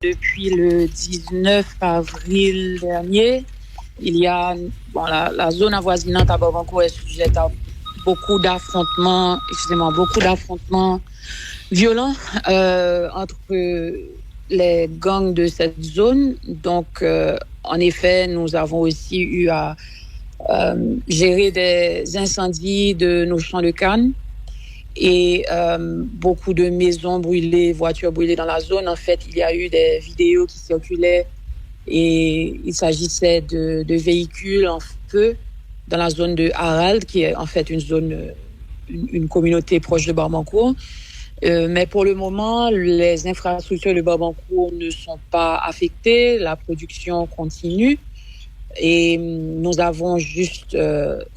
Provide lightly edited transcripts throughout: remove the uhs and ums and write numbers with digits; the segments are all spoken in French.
Depuis le 19 avril dernier, il y a la zone avoisinante à Babancourt est sujette à beaucoup d'affrontements violents entre les gangs de cette zone. Donc, en effet, nous avons aussi eu à gérer des incendies de nos champs de canne et beaucoup de maisons brûlées, voitures brûlées dans la zone. En fait, il y a eu des vidéos qui circulaient et il s'agissait de véhicules en feu dans la zone de Harald, qui est en fait une communauté proche de Barbancourt. Mais pour le moment, les infrastructures de Barbancourt ne sont pas affectées, la production continue. Et nous avons juste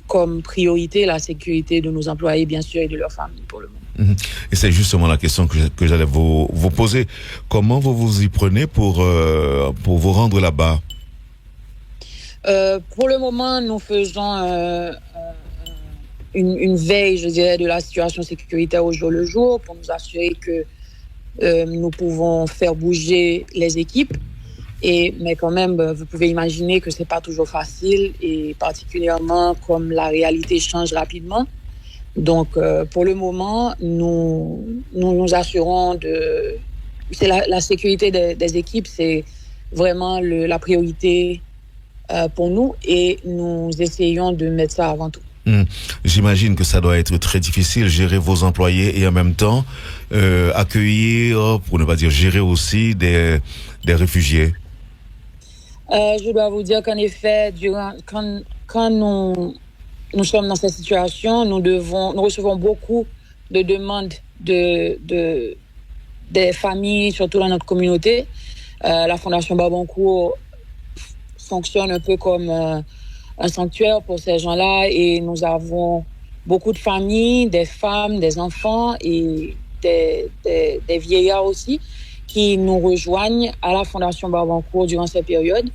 comme priorité la sécurité de nos employés, bien sûr, et de leurs familles pour le moment. Et c'est justement la question que j'allais vous poser. Comment vous vous y prenez pour vous rendre là-bas? Pour le moment, nous faisons une veille, je dirais, de la situation sécuritaire au jour le jour pour nous assurer que nous pouvons faire bouger les équipes. Mais quand même, vous pouvez imaginer que c'est pas toujours facile et particulièrement comme la réalité change rapidement. Donc, pour le moment, nous assurons c'est la sécurité des équipes, c'est vraiment la priorité pour nous et nous essayons de mettre ça avant tout. J'imagine que ça doit être très difficile, gérer vos employés et en même temps accueillir, pour ne pas dire gérer aussi des réfugiés. Je dois vous dire qu'en effet, quand nous sommes dans cette situation, nous recevons beaucoup de demandes des familles, surtout dans notre communauté. La Fondation Barbancourt fonctionne un peu comme un sanctuaire pour ces gens-là et nous avons beaucoup de familles, des femmes, des enfants et des vieillards aussi qui nous rejoignent à la Fondation Barbancourt durant cette période.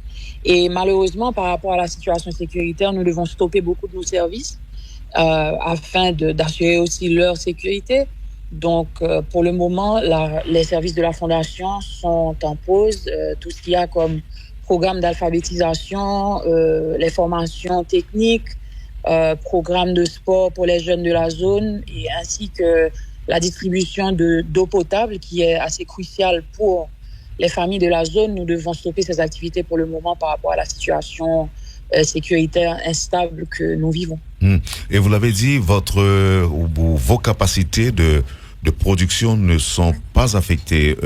Et malheureusement, par rapport à la situation sécuritaire, nous devons stopper beaucoup de nos services afin d'assurer aussi leur sécurité. Donc, pour le moment, les services de la Fondation sont en pause. Tout ce qu'il y a comme programme d'alphabétisation, les formations techniques, programme de sport pour les jeunes de la zone et ainsi que la distribution d'eau potable qui est assez cruciale pour les familles de la zone. Nous devons stopper ces activités pour le moment par rapport à la situation sécuritaire instable que nous vivons. Et vous l'avez dit, vos capacités de production ne sont pas affectées,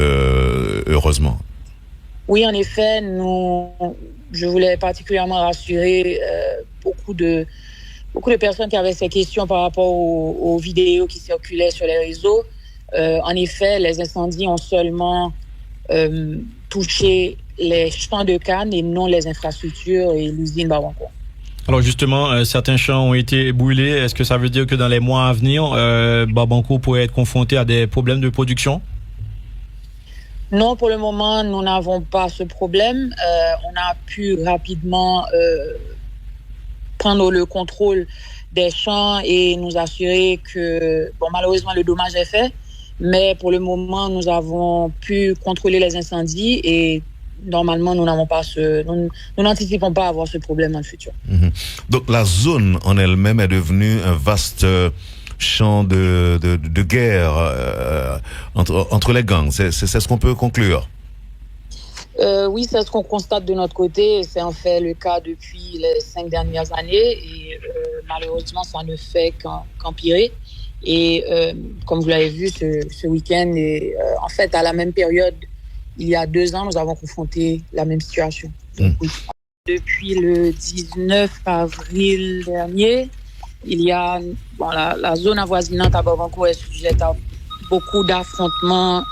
heureusement. Oui, en effet, je voulais particulièrement rassurer beaucoup de personnes qui avaient ces questions par rapport aux vidéos qui circulaient sur les réseaux. En effet, les incendies ont seulement touché les champs de canne et non les infrastructures et l'usine Barbancourt. Alors justement, certains champs ont été brûlés. Est-ce que ça veut dire que dans les mois à venir, Barbancourt pourrait être confronté à des problèmes de production? Non, pour le moment, nous n'avons pas ce problème. On a pu rapidement prendre le contrôle des champs et nous assurer que, malheureusement, le dommage est fait. Mais pour le moment, nous avons pu contrôler les incendies et normalement, nous n'anticipons pas avoir ce problème dans le futur. Donc, la zone en elle-même est devenue un vaste champ de guerre entre les gangs. C'est ce qu'on peut conclure. Oui, c'est ce qu'on constate de notre côté. C'est en fait le cas depuis les 5 dernières années et malheureusement, ça ne fait qu'empirer. Et comme vous l'avez vu ce week-end, et en fait, à la même période, il y a 2 ans, nous avons confronté la même situation. Donc, oui. Depuis le 19 avril dernier, il y a la zone avoisinante à Barbancourt est sujette à beaucoup d'affrontements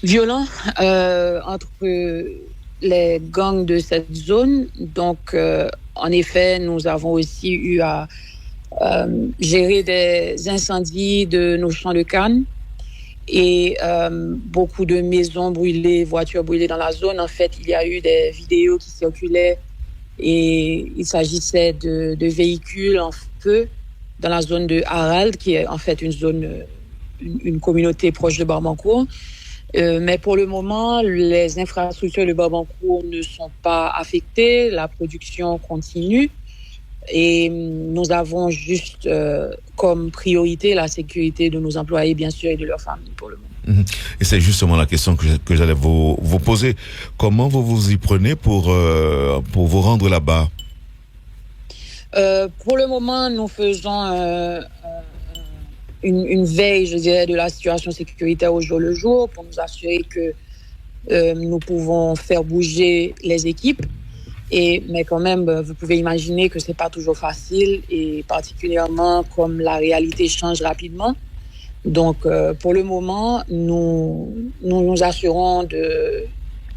violents entre les gangs de cette zone. Donc, en effet, nous avons aussi eu à gérer des incendies de nos champs de canne et beaucoup de maisons brûlées, voitures brûlées dans la zone. En fait, il y a eu des vidéos qui circulaient et il s'agissait de véhicules en feu dans la zone de Harald, qui est en fait une communauté proche de Barbancourt. Mais pour le moment, les infrastructures de Babancourt ne sont pas affectées, la production continue et nous avons juste comme priorité la sécurité de nos employés, bien sûr, et de leurs familles pour le moment. Et c'est justement la question que j'allais vous poser. Comment vous vous y prenez pour vous rendre là-bas? Pour le moment, nous faisons une veille, je dirais, de la situation sécuritaire au jour le jour pour nous assurer que nous pouvons faire bouger les équipes. Mais quand même, vous pouvez imaginer que c'est pas toujours facile et particulièrement comme la réalité change rapidement. Donc, pour le moment, nous assurons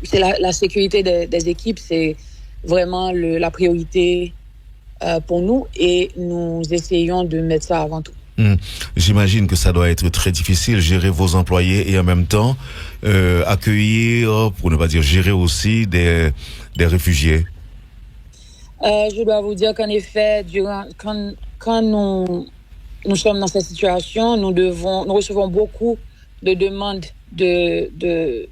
c'est la sécurité des équipes, c'est vraiment la priorité pour nous et nous essayons de mettre ça avant tout. J'imagine que ça doit être très difficile, gérer vos employés et en même temps accueillir, pour ne pas dire gérer aussi des réfugiés. Je dois vous dire qu'en effet, quand nous sommes dans cette situation, nous recevons beaucoup de demandes des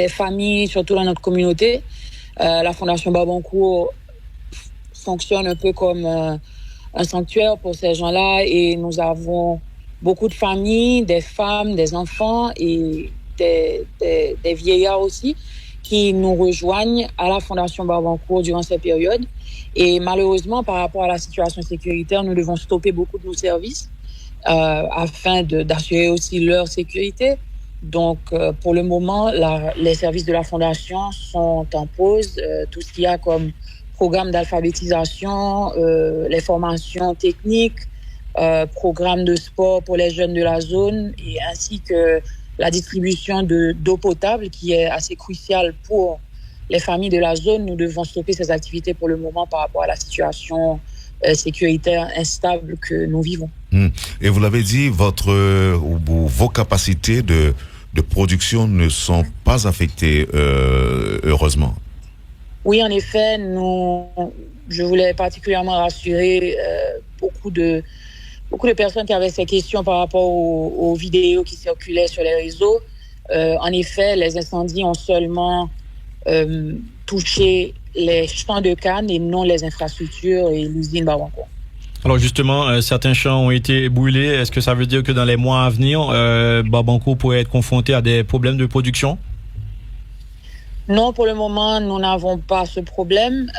familles, surtout dans notre communauté. La Fondation Babancourt fonctionne un peu comme un sanctuaire pour ces gens-là et nous avons beaucoup de familles, des femmes, des enfants et des vieillards aussi qui nous rejoignent à la Fondation Babancourt durant cette période. Et malheureusement, par rapport à la situation sécuritaire, nous devons stopper beaucoup de nos services afin d'assurer aussi leur sécurité. Donc, pour le moment, les services de la Fondation sont en pause. Tout ce qu'il y a comme programme d'alphabétisation, les formations techniques, programme de sport pour les jeunes de la zone, et ainsi que la distribution d'eau potable qui est assez cruciale pour les familles de la zone. Nous devons stopper ces activités pour le moment par rapport à la situation sécuritaire instable que nous vivons. Et vous l'avez dit, vos capacités de production ne sont pas affectées, heureusement. Oui, en effet, je voulais particulièrement rassurer beaucoup de personnes qui avaient ces questions par rapport aux vidéos qui circulaient sur les réseaux. En effet, les incendies ont seulement touché les champs de canne et non les infrastructures et l'usine Babancourt. Alors justement, certains champs ont été brûlés. Est-ce que ça veut dire que dans les mois à venir, Babancourt pourrait être confronté à des problèmes de production? Non, pour le moment, nous n'avons pas ce problème.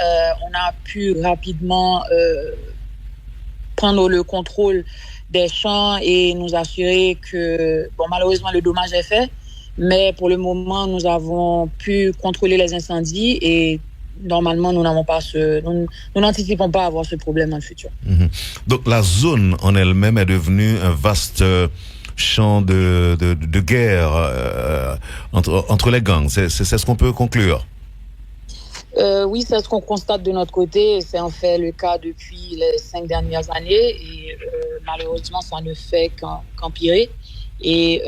On a pu rapidement prendre le contrôle des champs et nous assurer que, malheureusement, le dommage est fait. Mais pour le moment, nous avons pu contrôler les incendies et normalement, nous n'anticipons pas avoir ce problème dans le futur. Donc, la zone en elle-même est devenue un vaste champ de guerre entre les gangs. C'est ce qu'on peut conclure. Oui, c'est ce qu'on constate de notre côté. C'est en fait le cas depuis les 5 dernières années et malheureusement, ça ne fait qu'empirer. Et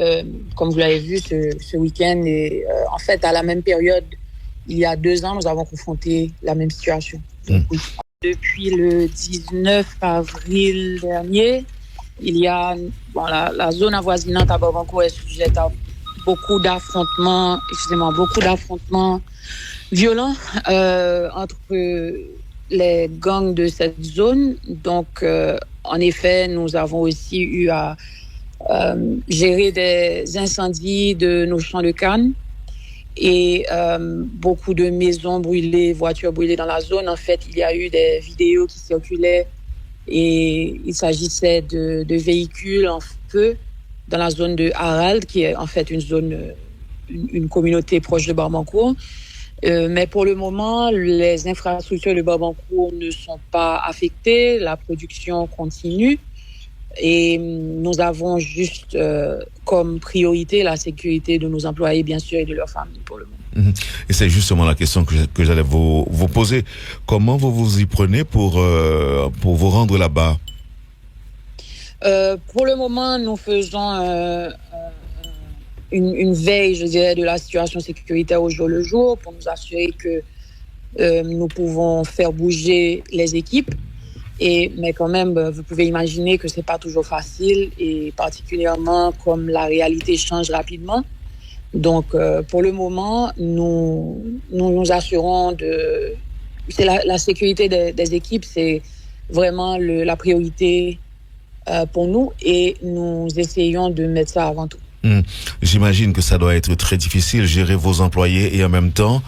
comme vous l'avez vu ce week-end, et en fait, à la même période, il y a 2 ans, nous avons confronté la même situation. Donc, oui. Depuis le 19 avril dernier, il y a la zone avoisinante à Babancourt est sujette à beaucoup d'affrontements violents entre les gangs de cette zone. Donc, en effet, nous avons aussi eu à gérer des incendies de nos champs de canne et beaucoup de maisons brûlées, voitures brûlées dans la zone. En fait, il y a eu des vidéos qui circulaient et il s'agissait de véhicules en feu dans la zone de Harald, qui est en fait une communauté proche de Babancourt. Mais pour le moment, les infrastructures de Babancourt ne sont pas affectées, la production continue. Et nous avons juste comme priorité la sécurité de nos employés, bien sûr, et de leurs familles pour le moment. Et c'est justement la question que j'allais vous poser. Comment vous vous y prenez pour vous rendre là-bas? Pour le moment, nous faisons une veille, je dirais, de la situation sécuritaire au jour le jour pour nous assurer que nous pouvons faire bouger les équipes. Mais quand même, vous pouvez imaginer que c'est pas toujours facile et particulièrement comme la réalité change rapidement. Donc, pour le moment, nous assurons c'est la sécurité des équipes, c'est vraiment la priorité pour nous et nous essayons de mettre ça avant tout. J'imagine que ça doit être très difficile, gérer vos employés et en même temps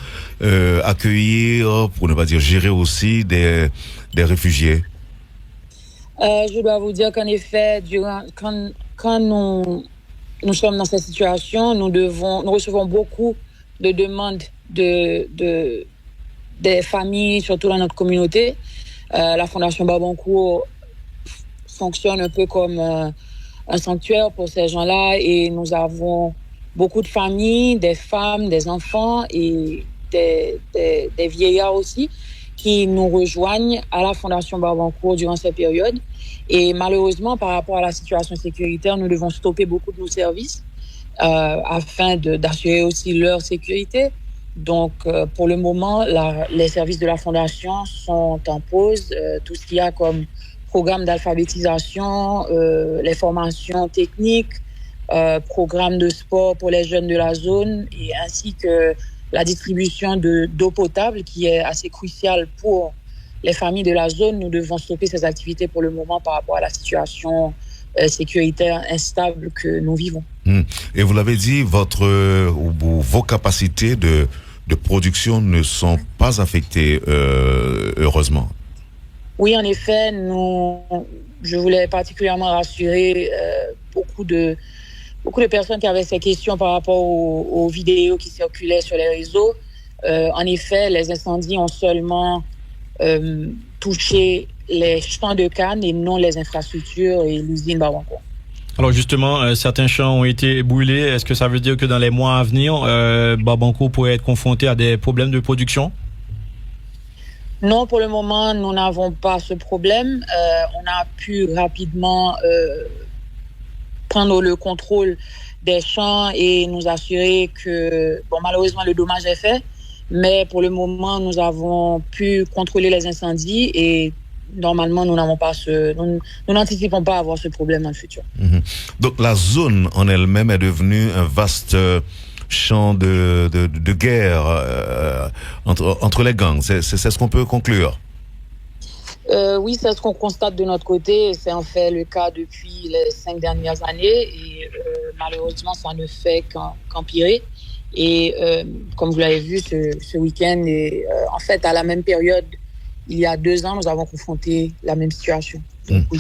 accueillir, pour ne pas dire gérer aussi des réfugiés. Je dois vous dire qu'en effet, quand nous sommes dans cette situation, nous recevons beaucoup de demandes des familles, surtout dans notre communauté. La Fondation Babancourt fonctionne un peu comme un sanctuaire pour ces gens-là et nous avons beaucoup de familles, des femmes, des enfants et des vieillards aussi qui nous rejoignent à la Fondation Babancourt durant cette période. Et malheureusement, par rapport à la situation sécuritaire, nous devons stopper beaucoup de nos services afin d'assurer aussi leur sécurité. Donc, pour le moment, les services de la Fondation sont en pause. Tout ce qu'il y a comme programme d'alphabétisation, les formations techniques, programme de sport pour les jeunes de la zone, et ainsi que la distribution d'eau potable qui est assez cruciale pour les familles de la zone. Nous devons stopper ces activités pour le moment par rapport à la situation sécuritaire instable que nous vivons. Et vous l'avez dit, vos capacités de production ne sont pas affectées, heureusement. Oui, en effet, je voulais particulièrement rassurer beaucoup de personnes qui avaient ces questions par rapport aux vidéos qui circulaient sur les réseaux. En effet, les incendies ont seulement touché les champs de canne et non les infrastructures et l'usine Babancourt. Alors justement, certains champs ont été brûlés. Est-ce que ça veut dire que dans les mois à venir, Babancourt pourrait être confronté à des problèmes de production? Non, pour le moment, nous n'avons pas ce problème. On a pu rapidement prendre le contrôle des champs et nous assurer que, malheureusement, le dommage est fait. Mais pour le moment, nous avons pu contrôler les incendies et normalement, nous n'anticipons pas avoir ce problème dans le futur. Donc, la zone en elle-même est devenue un vaste champ de guerre entre les gangs. C'est ce qu'on peut conclure. Oui, c'est ce qu'on constate de notre côté. C'est en fait le cas depuis les 5 dernières années et malheureusement, ça ne fait qu'empirer. Et comme vous l'avez vu ce week-end, et en fait, à la même période, il y a 2 ans, nous avons confronté la même situation. Donc, oui,